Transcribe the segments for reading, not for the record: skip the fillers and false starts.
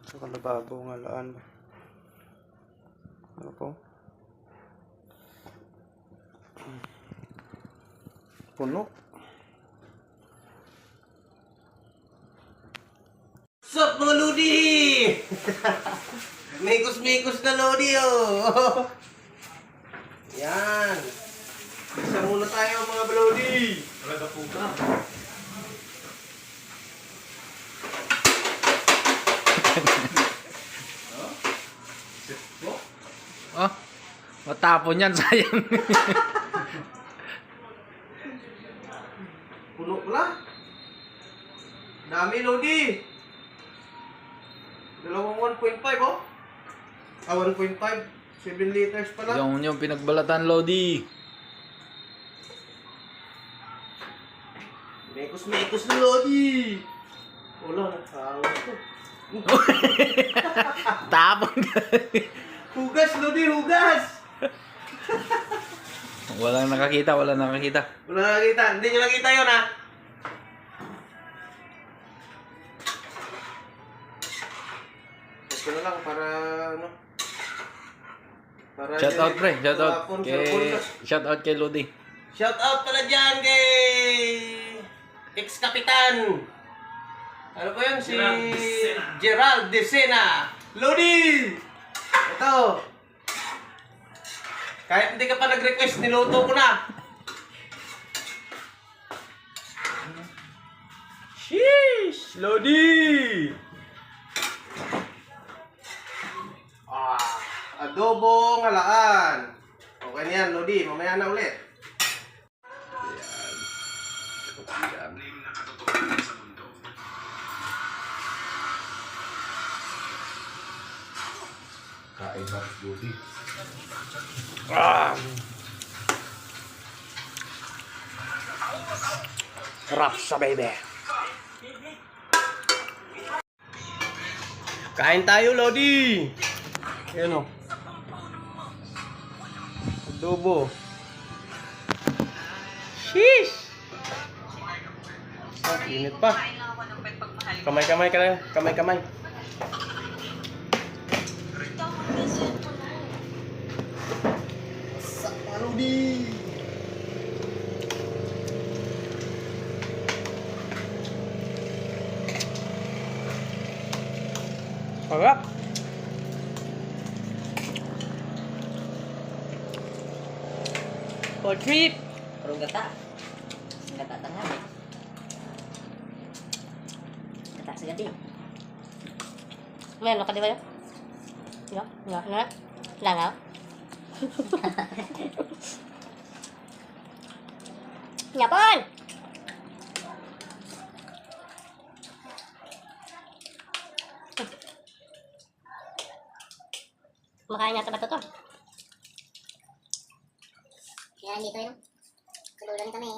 Sa kalababo nga laan. Ano po? Puno. Sup mga Lodi! Mikos-mikos na Lodi oh! Yan! Isa muna tayo mga Lodi! Talaga po ka! Oh, matapon yan, sayang. Puno pala! Dami Lodi! Dalawang 1.5 oh! 1.5 7 liters pala. Yung pinagbalatan, Lodi. Mekos-mekos na Lodi! Wala, nagsawa ko. Tapon. Hugas Lodi, hugas! Walang nakakita. Wala nakita. Hindi nyo nakita yun ha? Ito na lang para ano? Para Shout out, pre. Shout out hapon sa kay, bulsa. shout out kay Lodi. Shout out pala dyan kay ex-kapitan. Ano po yun? Si Gerald De Sena. Lodi! Ito. Kahit hindi ka pa nag-request, niluto ko na. Sheesh! Lodi! Adobong halaan. Okay na yan, Lodi. Mamaya na ulit. Kain na Lodi. Sarap sa baby. Kain tayo, Lodi. Ayan o. Adobo. Sheesh! Ah, init pa. Kamay-kamay ka lang. Kamay-kamay. Sa Lodi. Sarap. For trip. Purong gata. Gata tangan. Gata sa gabi. Meron ka di ba yun? No? No? No? Langaw? Yapon! Makain yata ba ito to? Kaya dito yun. Tululan kami.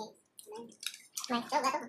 May, so gato.